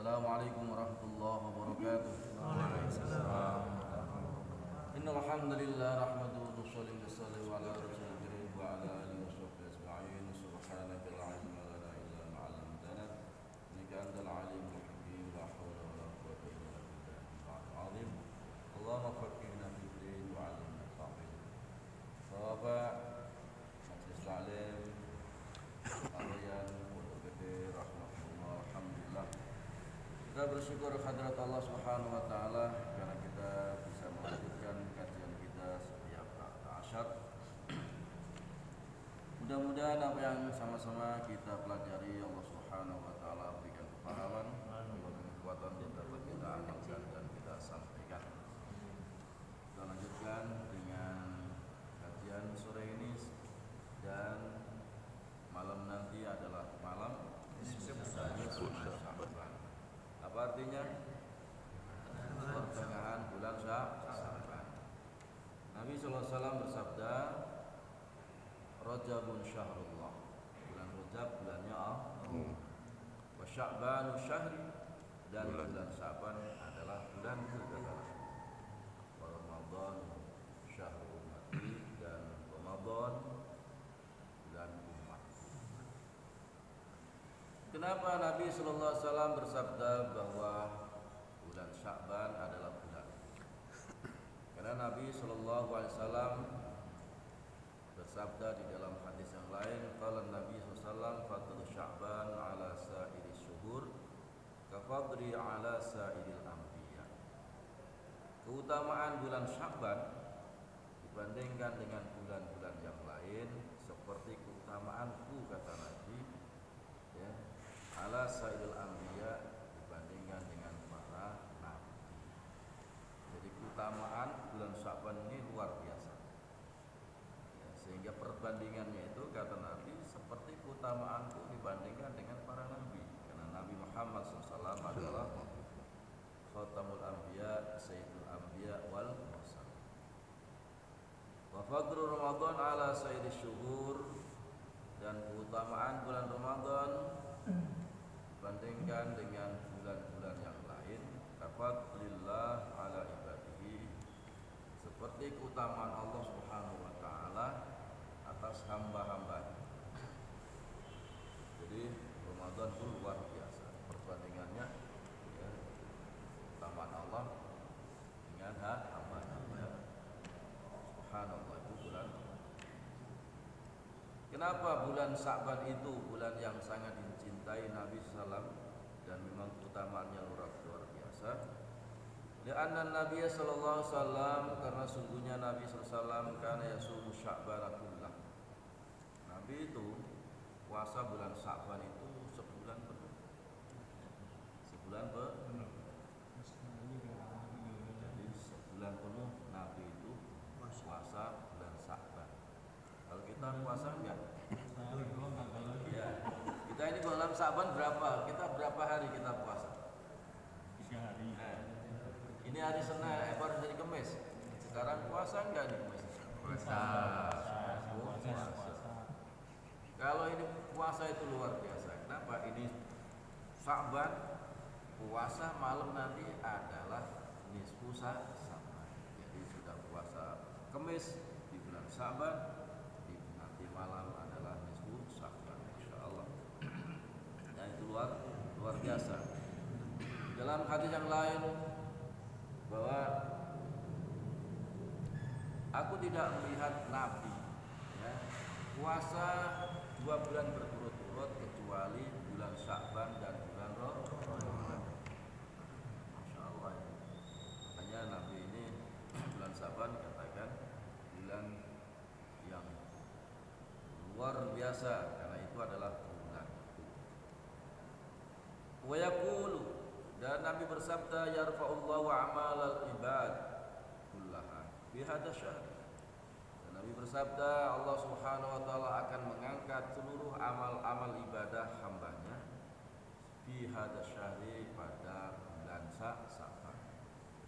Assalamualaikum warahmatullahi wabarakatuh. Waalaikumsalam. Innal hamdalillah nahmaduhu wa nusalli wa nusallim ala rasulil karim wa ala alihi wa sahbihi ajma'in. Subhanaka la ilma lana illa ma 'allamtana innaka antal alimul hakim. La haula wa la quwwata illa billahil azim. Allahumma faqihna fid din wa 'allimna at-ta'wil. Bapak Majelis Taklim kalian Pondok Gede rahmatullah, alhamdulillah. Kita bersyukur hadirat Allah Subhanahu wa taala karena kita bisa melanjutkan kajian kita setiap Asyar. Mudah-mudahan apa yang sama-sama kita pelajari Allah Subhanahu wa taala berikan kepahaman, berikan kekuatan yang dapat kita amalkan dan kita sampaikan. Kita lanjutkan dengan kajian sore ini dan malam nanti adalah malam Sya'ban. Apa artinya? Pertengahan bulan Sya'ban. Nabi sallallahu alaihi wasallam bersabda, Rajabun syahrullah. Bulan Rajab bulannya Allah. Wa Sya'banu syahri, dan bulan Sya'ban adalah bulan kekekalan. Wa Ramadan syahrul ummati, dan Ramadan bulan umat. Kenapa Nabi sallallahu alaihi wasallam bersabda bahwa bulan Sya'ban adalah bulan? Karena Nabi sallallahu alaihi wasallam bersabda di dalam hadis yang lain, qala Nabi sallallahu alaihi wasallam fadlu Sya'ban ala sa'iri syuhur ka fadli ala sa'iril anbiya. Keutamaan bulan Sya'ban dibandingkan dengan bulan-bulan yang lain seperti keutamaanku, kata Nabi, ya, ala sa'iril anbiya, dibandingkan dengan para nabi. Jadi keutamaan bulan Sya'ban ini luar biasa, ya, sehingga perbandingannya itu kata Nabi seperti keutamaanku dibandingkan dengan para nabi. Karena Nabi Muhammad SAW adalah khatamul anbiya, sayyidul anbiya wal mursalin. Wa fadlu Ramadan ala sa'iri syuhur, dan keutamaan bulan Ramadan dibandingkan dengan bulan-bulan yang lain, kafadlillah ala ibadihi, seperti keutamaan Allah Subhanahu wa taala atas hamba-hambanya. Jadi Ramadan itu luar biasa perbandingannya, ya, keutamaan Allah dengan hamba-hambanya. Subhanallah, itu bulan. Kenapa bulan Sya'ban itu bulan yang sangat dicintai Nabi SAW dan memang keutamaannya luar biasa? Li'anna Nabi sallallahu alaihi wasallam, karena sungguhnya Nabi SAW kana yasumu Sya'ban kullah. Nabi itu puasa bulan Sya'ban itu sebulan penuh. Sebulan penuh. Jadi sebulan penuh Nabi itu puasa bulan Sya'ban. Kalau kita puasa enggak? Ya. Kita ini bulan Sya'ban berapa? Kita berapa hari kita puasa? 3 hari. Nah, ini hari Senin, baru hari Kamis. Sekarang puasa enggak nih Kamis? Puasa. Kalau ini puasa itu luar biasa. Kenapa? Ini Sya'ban, puasa malam nanti adalah nisfu Sya'ban. Jadi sudah puasa Kamis di bulan Sya'ban, nanti malam adalah nisfu Sya'ban, insyaallah. Nah, itu luar biasa. Dalam hadis yang lain bahwa aku tidak melihat Nabi, ya, puasa 2 bulan berturut-turut kecuali bulan Sya'ban dan bulan Ramadan. Insyaallah. Makanya Nabi ini bulan Sya'ban katakan bulan yang luar biasa karena itu adalah bulan. Wa yaqulu, dan Nabi bersabda, yarfa'ullahu a'malal ibad kullaha fi hadzal syahr. Dan Nabi bersabda, Allah Subhanahu wa taala akan mengangkat seluruh amal-amal ibadah hambanya fi hadzal syahri, pada bulan Sya'ban.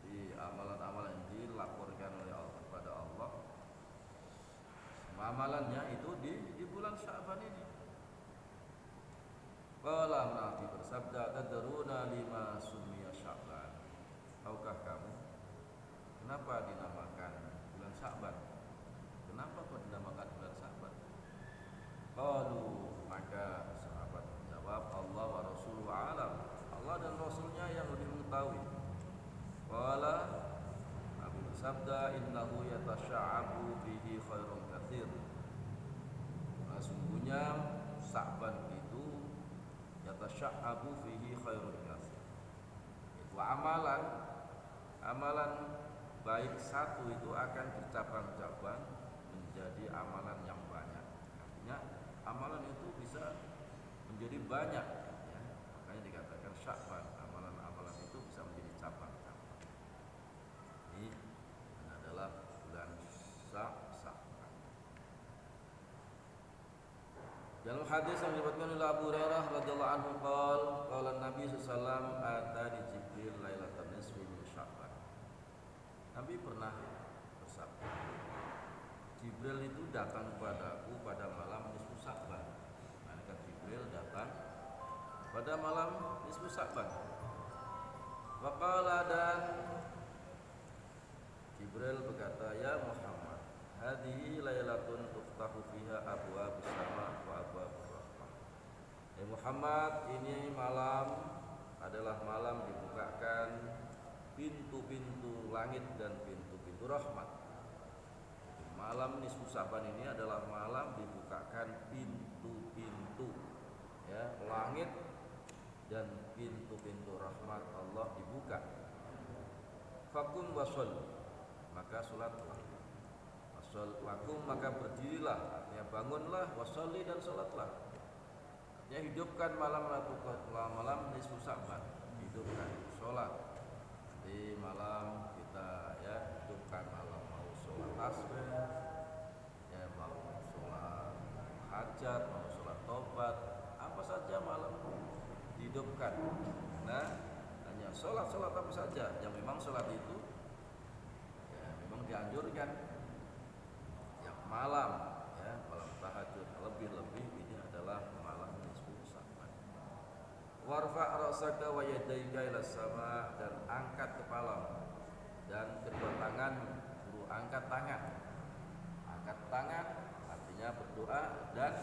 Jadi amalan-amalan yang dilaporkan oleh Allah kepada Allah, amalannya itu di bulan Sya'ban ini. Qala Nabi bersabda, bersabda, "Tadruna lima sumiya Sya'ban?" Tahukah kamu kenapa dinamakan bulan Sya'ban? Kenapa kok dinamakan bulan Sya'ban? Qalu, maka sahabat menjawab, "Allah wa rasuluhu a'lam." Allah dan Rasulnya yang lebih mengetahui. Qala, Nabi bersabda, "Innahu yatasya'abu bihi khairun katsir." Sesungguhnya Sya'ban itu yatasya'abu fihi khairun katsir. Itu amalan baik satu itu akan bercabang-cabang menjadi amalan yang banyak. Artinya amalan itu bisa menjadi banyak, ya. Makanya dikatakan Sya'ban, amalan-amalan itu bisa menjadi cabang-cabang. Ini adalah bulan Sya'ban. Dalam hadis yang diriwayatkan oleh Abu Hurairah radhiyallahu anhu qala Nabi sallallahu alaihi wasallam atani Jibril lailatan nisfi min Sya'ban. Nabi pernah bersabda, Jibril itu datang kepadaku pada malam nisfu Sya'ban. Malaikat Jibril datang pada malam nisfu Sya'ban. Wa qala, dan Jibril berkata, "Ya Muhammad, hadhihi lailatun tuftahu fiha abwaabus sama wa abwaabur rahmah." Ya Muhammad, ini malam adalah malam dibukakan pintu-pintu langit dan pintu-pintu rahmat. Malam nisfu Sya'ban ini adalah malam dibukakan pintu-pintu, ya, langit dan pintu-pintu rahmat Allah dibuka. Fakum wasol, maka salatlah. Wasol wakum, maka berdirilah, artinya bangunlah, wasolli, dan salatlah. Artinya hidupkan malam nisfu Sya'ban, hidupkan salat. Di malam kita, ya, hidupkan malam, mau sholat tasbih, ya, mau sholat hajat, mau sholat tobat, apa saja malam dihidupkan. Nah, hanya sholat apa saja yang memang sholat itu, ya, memang dianjurkan yang malam, ya, malam tahajud. Lebih-lebih ini adalah malam nisfu Sya'ban. Warfa' ra'saka wa yadayka ila sama, dan angkat kepala dan kedua tangan, angkat tangan. Angkat tangan artinya berdoa dan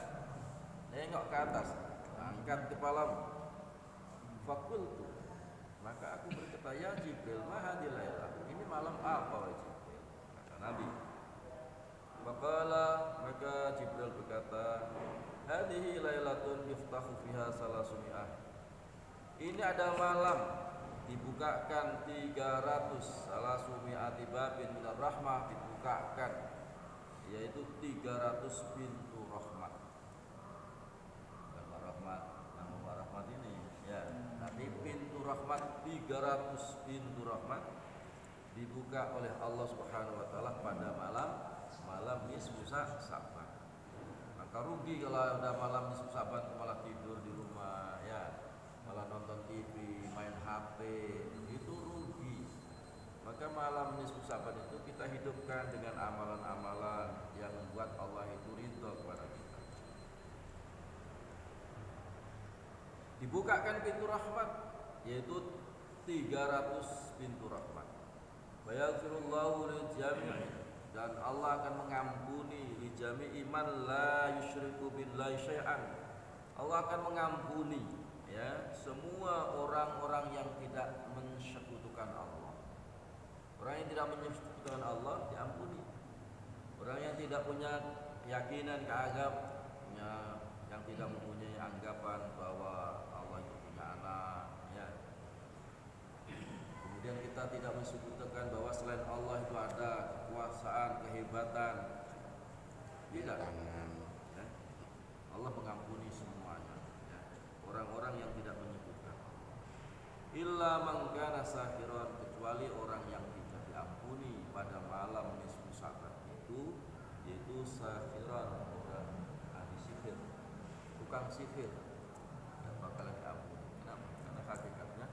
nengok ke atas. Angkat kepalamu. Fakultu, maka aku berkata, "Ya Jibril, ma hadhihi lailah?" Ini malam apa wahai Jibril? Kata Nabi. Faqala, maka Jibril berkata, "Hadhihi lailatun yuftahu fiha salasumiyah." Ini ada malam dibukakan 300 salasumiyati babin minar rahmah, dibukakan, yaitu 300 pintu rahmat. Bukan rahmat, nama rahmat ini, ya, tapi pintu rahmat, 300 pintu rahmat dibuka oleh Allah Subhanahu wa taala pada malam nisfu Sya'ban. Maka rugi kalau ada malam nisfu Sya'ban malah tidur di rumah, ya, malah nonton TV, main HP, itu rugi. Maka malam nisfu Sya'ban itu kita hidupkan dengan amalan-amalan yang membuat Allah itu ridho kepada kita. Dibukakan pintu rahmat, yaitu 300 pintu rahmat. Wayaghfirullahu lil jami', dan Allah akan mengampuni li jami'i man la yusyriku billahi syai'an. Allah akan mengampuni, ya, semua orang-orang yang tidak mensekutukan Allah. Orang yang tidak menyekutukan Allah diampuni. Orang yang tidak punya keyakinan keazab, yang tidak mempunyai anggapan bahwa Allah itu punya anak, ya. Kemudian kita tidak mensekutukan bahwa selain Allah itu ada kekuasaan, kehebatan. Tidak. Ya. Allah mengampuni semuanya, ya. Orang-orang yang tidak menyebutkan Allah. Illa man kana sahiran, kecuali orang yang tidak diampuni pada malam nisfu Sya'ban itu, yaitu sahiran, orang ahli sihir, tukang sihir, dan bakalan diampuni. Kenapa? Karena hakikatnya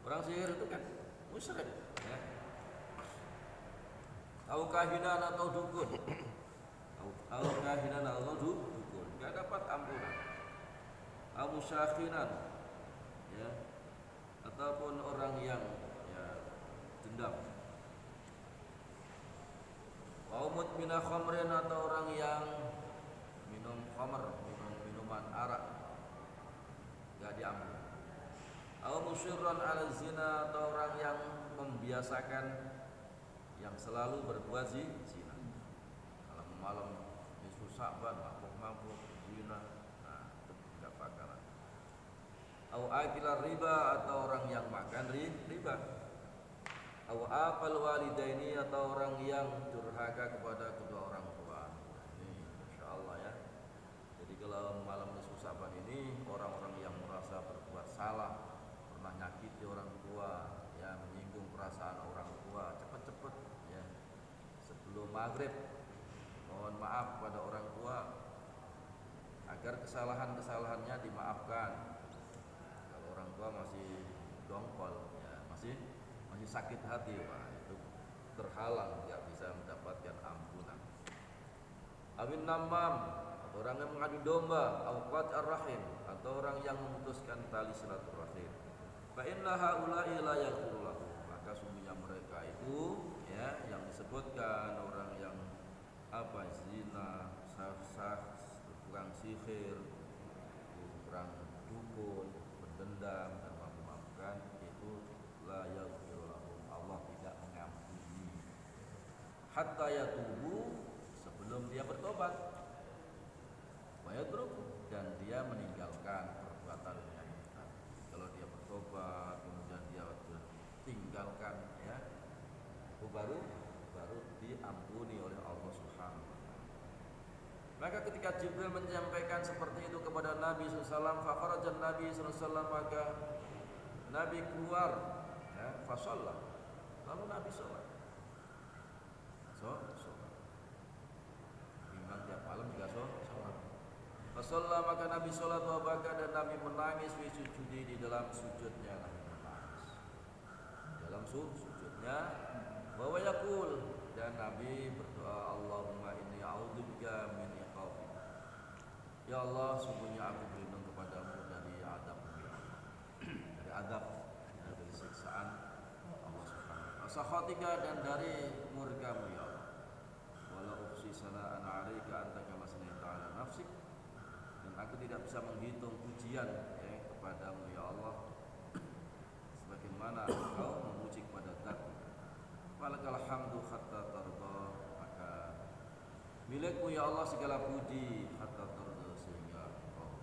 orang sihir itu kan musyrik, ya. Tahu kahinan atau dukun, tahu kahinan atau dukun, gak dapat ampunan. Tahu musyakhinan, ya, ataupun orang yang ya dendam, wa mudmina khamrin, atau orang yang minum khamr, minum minuman arak, enggak diampuni. Au musyirran ala zina, atau orang yang membiasakan yang selalu berbuat zina. Kalau malam nisfu Sa'ban mabuk-mabuk zina, nah itu enggak bakaran. Au akilar riba, atau orang yang makan riba. Au apal walidaini, atau orang yang durhaka kepada kedua orang tua. Ini insyaallah ya. Jadi kalau malam nisfu Sa'ban ini orang-orang yang merasa berbuat salah, pernah nyakiti orang tua, ya, menyinggung perasaan orang tua, cepet-cepet ya sebelum maghrib mohon maaf pada orang tua agar kesalahan-kesalahannya dimaafkan. Kalau orang tua masih dongkol, ya, masih sakit hati, wah itu terhalang, tidak bisa mendapatkan ampunan. Awin namam, orang yang mengadu domba, awqat ar-rahim, atau orang yang memutuskan tali silaturahim. Fa inna haula'i la yaghfiru lahum, maka sungguhnya mereka itu ya yang disebutkan orang yang apa, zina, sah-sah, tukang sihir, tukang dukun, berdendam dan memaafkan, itu la yaghfiru lahum, Allah tidak mengampuni hatta yatubu, sebelum dia bertobat, wa yatruku, dan dia meninggalkan perbuatannya. Kalau dia bertobat kemudian dia tinggalkan, ya, itu baru diampuni oleh Allah Subhanahu wa taala. Maka ketika Jibril menyampaikan seperti itu kepada Nabi sallallahu alaihi wasallam, fa kharajan Nabi sallallahu alaihi wasallam, maka Nabi keluar, ya, fa shalla, lalu Nabi salat. Imam tiap malam juga salat. Fasallah, maka Nabi salat, wa baka, dan Nabi menangis fi sujudi, di dalam sujudnya Nabi menangis. Dalam sujudnya, wa yaqul, dan Nabi berdoa, Allahumma inni a'udzubika min iqabi. Ya Allah, sungguhnya aku berlindung kepadamu dari adab-Mu, ya Allah. Dari adab, dari siksaan Allah Subhanahu wa ta'ala. Sakhatika, dan dari murka-Mu, ya Allah. Wala uhsi sana'an 'alaika anta kama sanaita 'ala nafsik, dan aku tidak bisa menghitung pujian, ya, kepadamu ya Allah sebagaimana engkau memuji kepada zat-Mu. Walakal hamdu hatta tarda, maka milikmu ya Allah segala puji hatta tarda, sehingga engkau.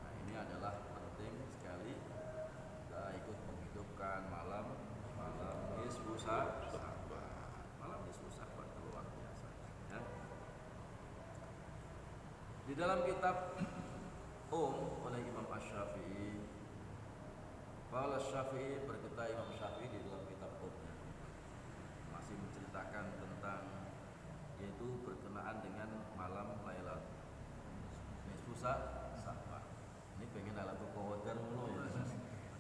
Nah, ini adalah penting sekali kita ikut menghidupkan malam nisfu Sa'ban. Malam nisfu Sa'ban luar biasa, ya. Di dalam kitab oleh Imam Asy-Syafi'i, qala Syafi'i, berkata Imam Syafi'i di dalam kitab masih menceritakan tentang, yaitu berkenaan dengan malam Lailatul nisfu Sa'ban. Ini pengen Lailatul Qadar mulu ya.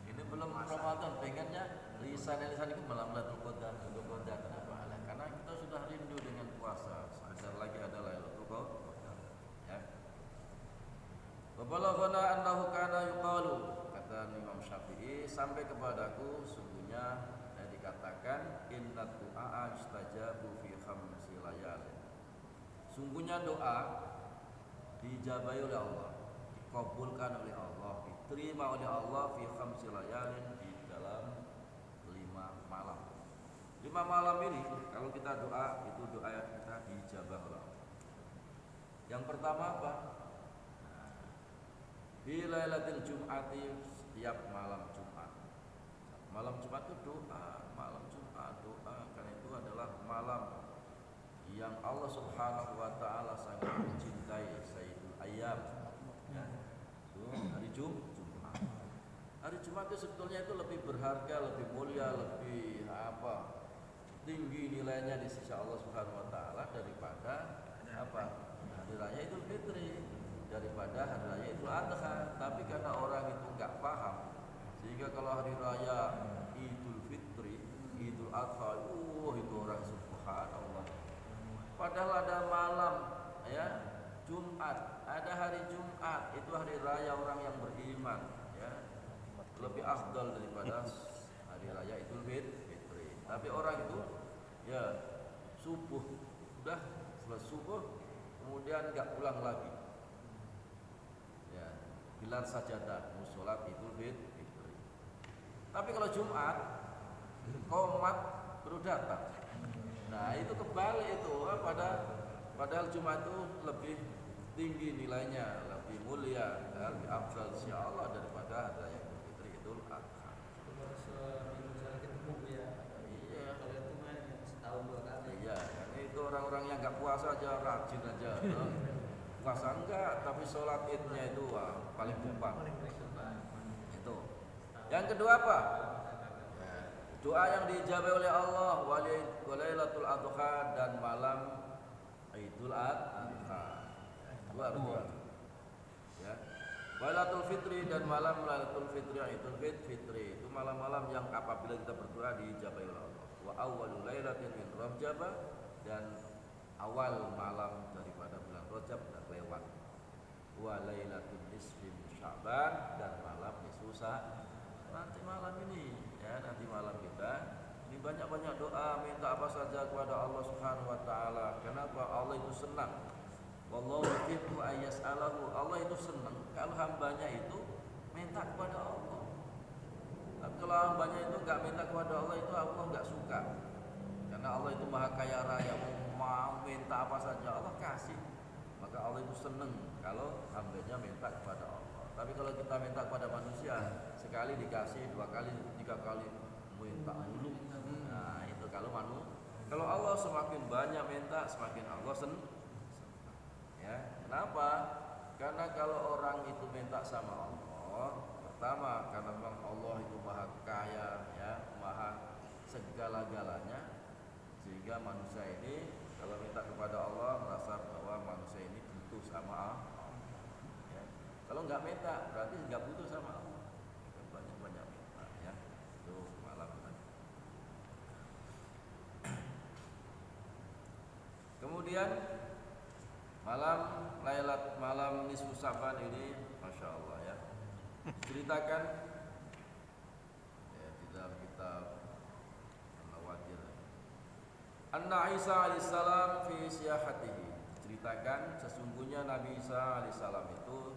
Ini belum Ramadan, pengennya lisan itu malam Lailatul Qadar. Kenapa? Karena kita sudah rindu dengan puasa. Sebentar lagi ada Lailatul Qadar, ya. Wa balaghana annahu kana yuqalu, kata Imam Syafi'i, sampai kepadaku sungguhnya dikatakan, inna du'a istajabu fi khamsi layalin, sungguhnya doa dijabahi oleh Allah, dikabulkan oleh Allah, diterima oleh Allah fi khamsi layalin, di dalam 5 malam. 5 malam ini kalau kita doa, itu doa yang kita dijabah oleh Allah. Yang pertama apa? Di Lailatul Jum'ati, setiap malam Jumat. Malam Jumat itu doa, malam Jumat doa, karena itu adalah malam yang Allah Subhanahu wa taala sangat mencintai, Sayyidul Ayyam, ya. Itu hari Jumat. Hari Jumat itu sebetulnya itu lebih berharga, lebih mulia, lebih tinggi nilainya di sisi Allah Subhanahu wa taala daripada hari raya Idul Fitri, daripada hari raya Idul Adha. Tapi karena orang itu enggak paham, sehingga kalau hari raya Idul Fitri, Idul Adha, itu orang subhanallah. Padahal ada malam, ya, Jumat ada hari Jumat, itu hari raya orang yang beriman, ya. Lebih afdal daripada hari raya Idul Fitri. Tapi orang itu ya subuh sudah setelah subuh kemudian nggak pulang lagi. Ya, gelar sajadah mau sholat Idul Fitri. Tapi kalau Jumat qomat baru datang. Nah, itu kebalik itu, padahal Jumat itu lebih tinggi nilainya, lebih mulia, lebih afdal insyaallah daripada hari raya Idul Fitri Idul Adha. Iya. Kalau itu mah setahun 2 kali. Iya, karena itu orang-orang yang nggak puasa aja rajin aja. Puasa enggak, tapi sholat idnya itu paling depan. Itu. Yang kedua apa? Doa yang diijabah oleh Allah walailatul adha dan malam Idul Adha. Dua doa. Ya. Lailatul Fitri dan malam Lailatul Fitri Idul Fitri itu malam-malam yang apabila kita berdoa diijabahi oleh Allah. Wa awwalul lailatin min Rajab dan awal malam daripada bulan Rajab sudah lewat. Wa lailatul nisfi min Sya'ban dan malam nisfu nanti malam ini ya, nanti malam kita ini banyak-banyak doa, minta apa saja kepada Allah Subhanahu wa taala. Kenapa? Allah itu senang. Wallahu yuhibbu ayyas'alahu. Allah itu senang kalau hambanya itu minta kepada Allah. Tapi kalau hambanya itu enggak minta kepada Allah, itu Allah enggak suka. Karena Allah itu Maha Kaya Raya, mau minta apa saja Allah kasih. Maka Allah itu senang kalau hambanya minta kepada Allah. Tapi kalau kita minta kepada manusia, sekali dikasih, 2 kali, 3 kali minta dulu. Nah, itu kalau Allah semakin banyak minta, semakin Allah senang. Ya, kenapa? Karena kalau orang itu minta sama Allah, pertama karena memang Allah itu Maha Kaya, ya, Maha segala-galanya, sehingga manusia ini kalau minta kepada Allah merasa bahwa manusia ini butuh sama Allah. Kalau nggak minta berarti nggak butuh sama Allah. Banyak-banyak minta, ya. Itu malam tadi. Kemudian malam nisfu Sya'ban ini, masya Allah ya, diceritakan ya, di dalam kitab An-Nawadir. Anna Isa alaihissalam fi siyahatihi, diceritakan sesungguhnya Nabi Isa alaihissalam itu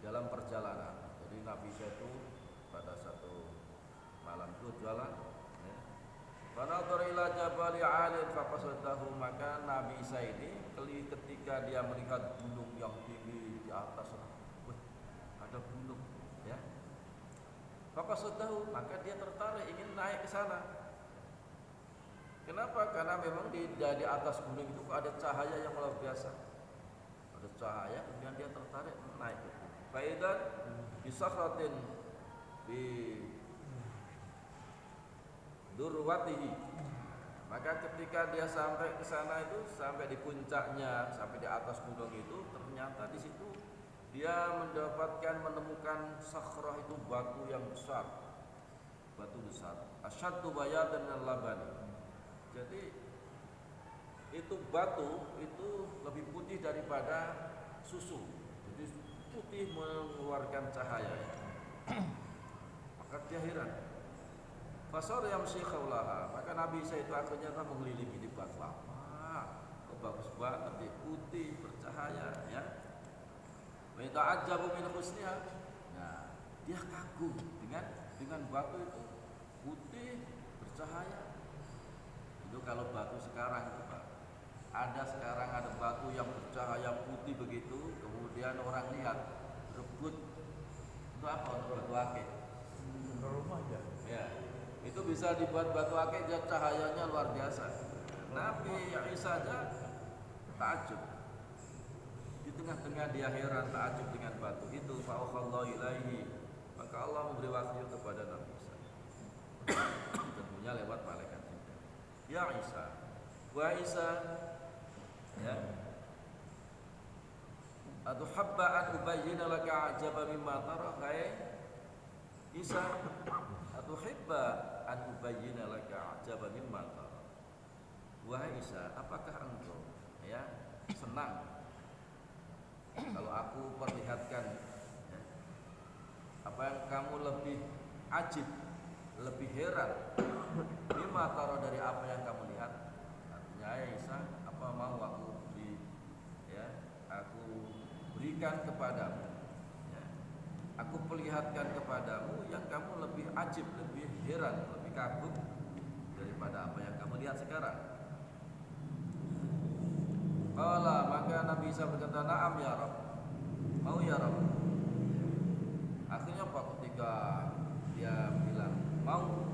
dalam perjalanan. Jadi Nabi Isa itu pada satu malam itu jalan, ya. Fanadhara ila jabali 'alin faqasadahu, maka Nabi Isa ini ketika dia melihat gunung yang tinggi di atas, ada gunung, ya. Faqasadahu, maka dia tertarik ingin naik ke sana. Kenapa? Karena memang di atas gunung itu ada cahaya yang luar biasa. Ada cahaya, kemudian dia tertarik naik ke gunung. Faidan bisakhratin bi durwatihi, maka ketika dia sampai ke sana itu, sampai di puncaknya, sampai di atas gunung itu, ternyata di situ dia menemukan sakhrah, itu batu yang besar, asyaddu bayatan min laban. Jadi itu batu itu lebih putih daripada susu. Jadi putih mengeluarkan cahaya. Maka dia heran. Fasar yang syikhulaha, maka Nabi Isa itu akhirnya mengelilingi di batu. Kok bagus banget, dia putih bercahaya, ya. Wa ta'ajjabu min husniha. Nah, dia kagum dengan batu itu putih bercahaya. Itu kalau batu sekarang itu, Pak. Sekarang ada batu yang bercahaya putih begitu, kemudian orang lihat rebut, itu apa? Untuk batu akik. Rumah aja. Ya, itu bisa dibuat batu akik, cahayanya luar biasa. Nabi Isa aja takjub. Di tengah-tengah dia heran, takjub dengan batu itu. Fa'akhallahu ilaihi, maka Allah memberi wahyu kepada Nabi Isa. Tentunya lewat malaikat Jibril. Ya Isa, wa Isa, ya, atuhabba an ubayyina laka ajaba mimma tara. Hai Isa, atuhibba an ubayyina laka ajaba mimma tara. Wahai Isa, apakah engkau, ya, senang kalau aku perlihatkan ya, apa yang kamu lebih ajib, lebih heran, lima taruh dari apa yang kamu lihat. Artinya Aisyah, apa mau aku beri, ya, aku berikan kepadamu, ya, aku perlihatkan kepadamu yang kamu lebih ajib, lebih heran, lebih kagum daripada apa yang kamu lihat sekarang. Qala, maka Nabi Isa berkata, na'am ya Rabb, mau ya Rabb. Akhirnya apa ketika dia bilang mau,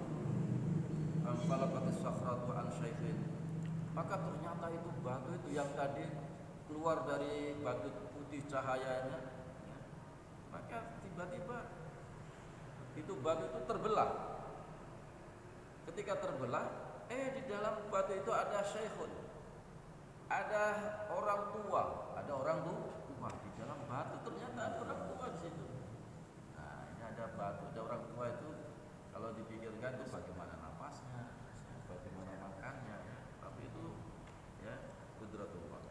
falaqatis sakhratu an syaikhin, maka ternyata itu batu itu yang tadi keluar dari batu putih cahayanya, ya, maka tiba-tiba itu batu itu terbelah. Ketika terbelah, di dalam batu itu ada syaikhun, ada orang tua, di dalam batu, ternyata ada orang tua di situ. Nah, ini ada batu, ada orang tua itu kalau dipikirkan itu bagaimana napasnya, bagaimana makannya, ya. Tapi itu ya qudratullah.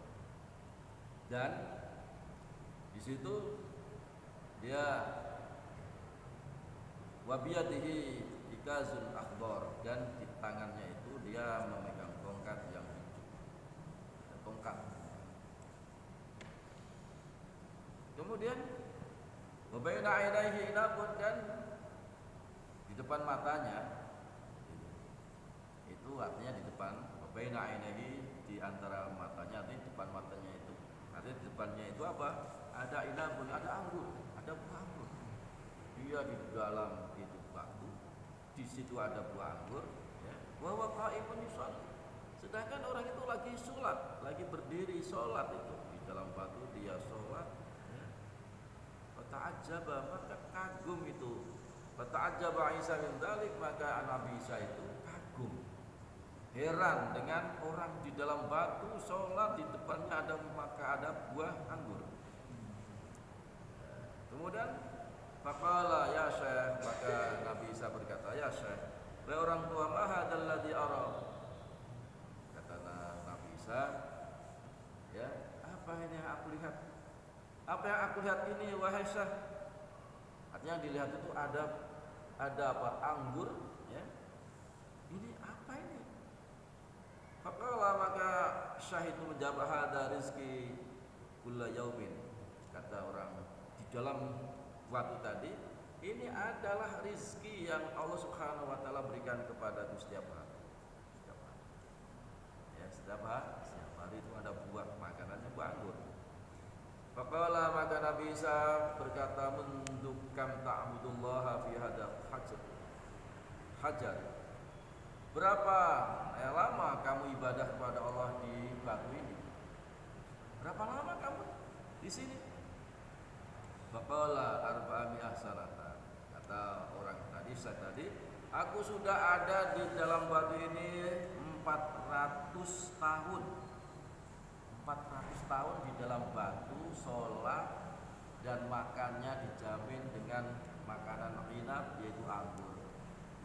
Dan di situ dia wabiyatihi ikazun akhdar, dan di tangannya itu dia memegang tongkat yang hijau. Tongkat. Kemudian wabaina ainaihi inabun, dan di depan matanya itu artinya di depan wabaina ainaihi, di antara matanya, artinya di depan matanya itu, artinya di depannya itu apa? Ada inabun, ada anggur, ada buah anggur. Dia di dalam itu batu, di situ ada buah anggur, ya. Wa huwa qa'imun yusalli, sedangkan orang itu lagi sholat, lagi berdiri sholat itu di dalam batu, dia sholat, ya. Fata'ajjaba, maka kagum itu. Fata'ajjaba Isa min dzalik, maka Nabi Isa itu kagum, heran dengan orang di dalam batu sholat, di depannya ada buah anggur. Kemudian faqala ya Syekh, maka Nabi Isa berkata, ya Syekh, wahai orang tua, ma hadzal ladzi ara. Kata Nabi Isa, ya, apa ini yang aku lihat? Apa yang aku lihat ini wahai Syekh? Artinya dilihat itu ada apa? Anggur, ya. Ini apa ini? Faqala, maka Syekh itu menjawab, hadza rizqi kulla yaumin. Kata orang di dalam batu tadi, ini adalah rizki yang Allah Subhanahu wa taala berikan kepadaku setiap hari. Setiap hari. Ya, setiap hari itu ada buah makanannya, buah anggur. Faqala, maka Nabi Isa berkata, mundu kam ta'budullaha fi hadzal hajar. Berapa lama kamu ibadah kepada Allah di batu ini? Berapa lama kamu di sini? Faqala arba'ami'ah sanatan. Kata orang tadi, aku sudah ada di dalam batu ini 400 tahun. 400 tahun di dalam batu, sholat dan makannya dijamin dengan makanan inab, yaitu anggur.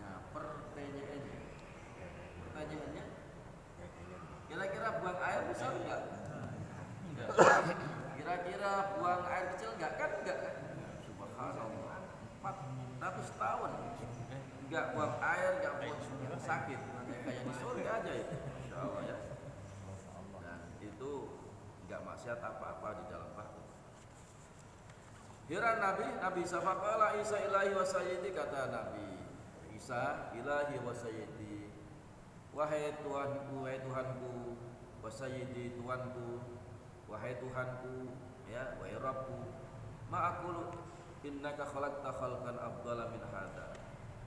Nah, pertanyaannya, kira-kira buang air besar enggak? Enggak. Kira-kira buang air kecil enggak? Kan enggak kan? Subhanallah, 400 tahun enggak buang air, enggak buang sakit, kayak di surga aja itu, insyaallah ya. Dan itu enggak maksiat apa-apa di dalam batu. Heran Nabi Isa, faqala Isa ilahi wa sayyidi, kata Nabi Isa, ilahi wa sayyidi, wahai Tuhanku, wahai Tuhanku, wa sayyidi, Tuhanku, wahai Tuhanku, ya, wahai Rabbku, ma'akulu innaka khalaqta khalqan afdala min hadza.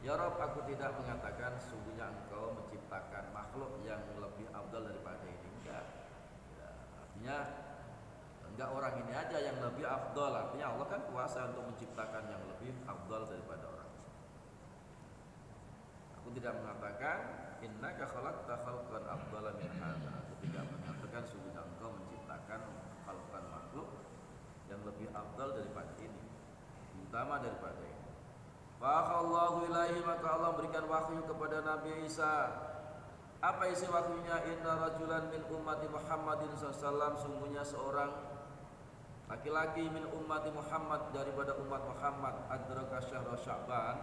Ya Rabb, aku tidak mengatakan sungguhnya engkau menciptakan makhluk yang lebih afdal daripada ini. Enggak. Ya, artinya enggak orang ini aja yang lebih afdal, artinya Allah kan kuasa untuk menciptakan yang lebih afdal daripada orang. Aku tidak mengatakan innaka khalaqta khalqan afdala min hadza. Aku tidak mengatakan sungguhnya engkau menciptakan khalqan makhluk yang lebih afdal daripada ini, utama daripada ini. Fa'akhallahu ilaihi, maka Allah berikan wahyu kepada Nabi Isa. Apa isi wahyunya? Inna rajulan min ummati Muhammadin sallallahu alaihi wasallam, sungguhnya seorang laki-laki min ummati Muhammad daripada umat Muhammad adraka syahra Sya'ban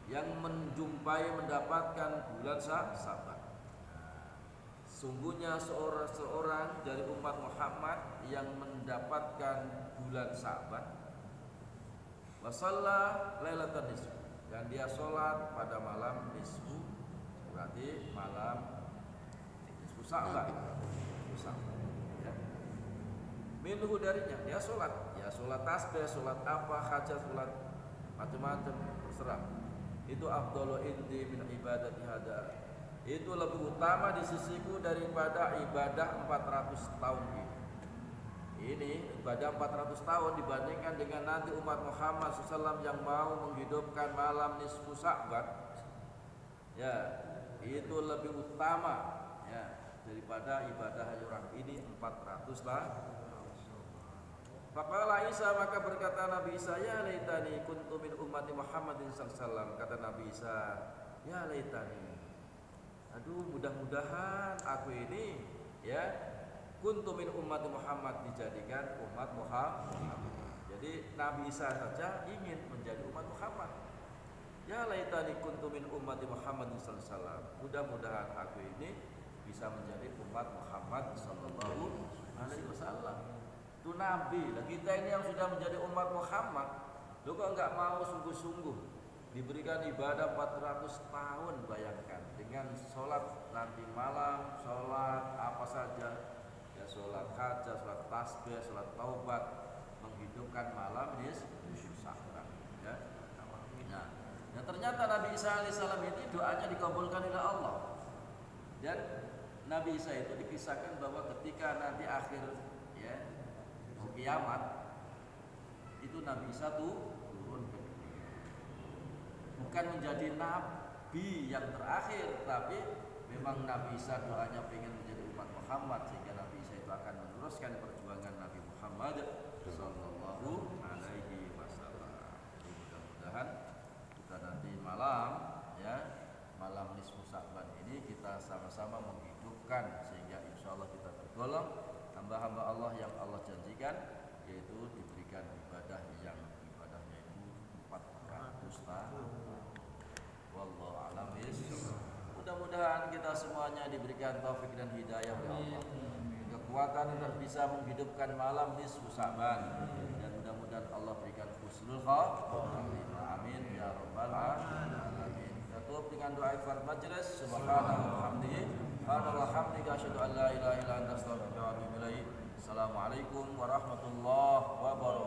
yang menjumpai mendapatkan bulan Sya'ban. Sungguhnya seorang dari umat Muhammad yang mendapatkan bulan Sya'ban wa shalla lailatan nisfu, dan dia sholat pada malam nisfu, berarti malam nisfu Sya'ban. Ya. Minhu darinya dia sholat, ya sholat tasbih, sholat apa, hajat, sholat macam-macam terserah. Itu afdalu indi min ibadati hada, itu lebih utama di sisiku daripada ibadah 400 tahun ini. Ini ibadah 400 tahun dibandingkan dengan nanti umat Muhammad SAW yang mau menghidupkan malam nisfu Sya'ban, ya itu lebih utama ya daripada ibadah orang ini 400 tahun. Faqala Isa, maka berkata Nabi Isa, ya laitani kuntu min ummati Muhammadin sallallahu alaihi wasallam. Kata Nabi Isa, ya laitani, aduh mudah-mudahan aku ini ya kuntu min ummati Muhammad, dijadikan umat Muhammad. Jadi Nabi Isa saja ingin menjadi umat Muhammad. Ya laitani kuntu min ummati Muhammadin sallallahu alaihi wasallam. Mudah-mudahan aku ini bisa menjadi umat Muhammad sallallahu alaihi wasallam. Itu Nabi. Lah kita ini yang sudah menjadi umat Muhammad, lu kok enggak mau sungguh-sungguh diberikan ibadah 400 tahun, bayangkan dengan sholat nanti malam, sholat apa saja ya, sholat hajat, sholat tasbih, sholat taubat, menghidupkan malam nisfu Sya'ban ya. Nah, ternyata Nabi Isa alaihissalam ini doanya dikabulkan oleh Allah. Dan Nabi Isa itu dikisahkan bahwa ketika nanti akhir ya kiamat itu Nabi Isa tuh turun ke dunia, bukan menjadi nabi yang terakhir, tapi memang Nabi Isa doanya pengen menjadi umat Muhammad, sehingga Nabi Isa itu akan meneruskan perjuangan Nabi Muhammad sallallahu alaihi wasallam. Mudah-mudahan kita nanti malam ya, malam nisfu Sya'ban ini kita sama-sama menghidupkan, sehingga insyaallah kita tergolong hamba-hamba Allah yang Allah janjikan, yaitu diberikan ibadah yang ibadahnya itu 400 tahun. Wallahu a'lam bishawab. Mudah-mudahan kita semuanya diberikan taufik dan hidayah oleh Allah, kekuatan untuk bisa menghidupkan malam nisfu Sya'ban, dan mudah-mudahan Allah berikan husnul khatimah. Amin ya rabbal alamin. Tutup dengan doa iftar majlis. Subhanallahi wa bihamdihi, subhanallah asyhadu an la ilaha illa anta astaghfiruka wa atubu ilaik. Assalamualaikum warahmatullahi wabarakatuh.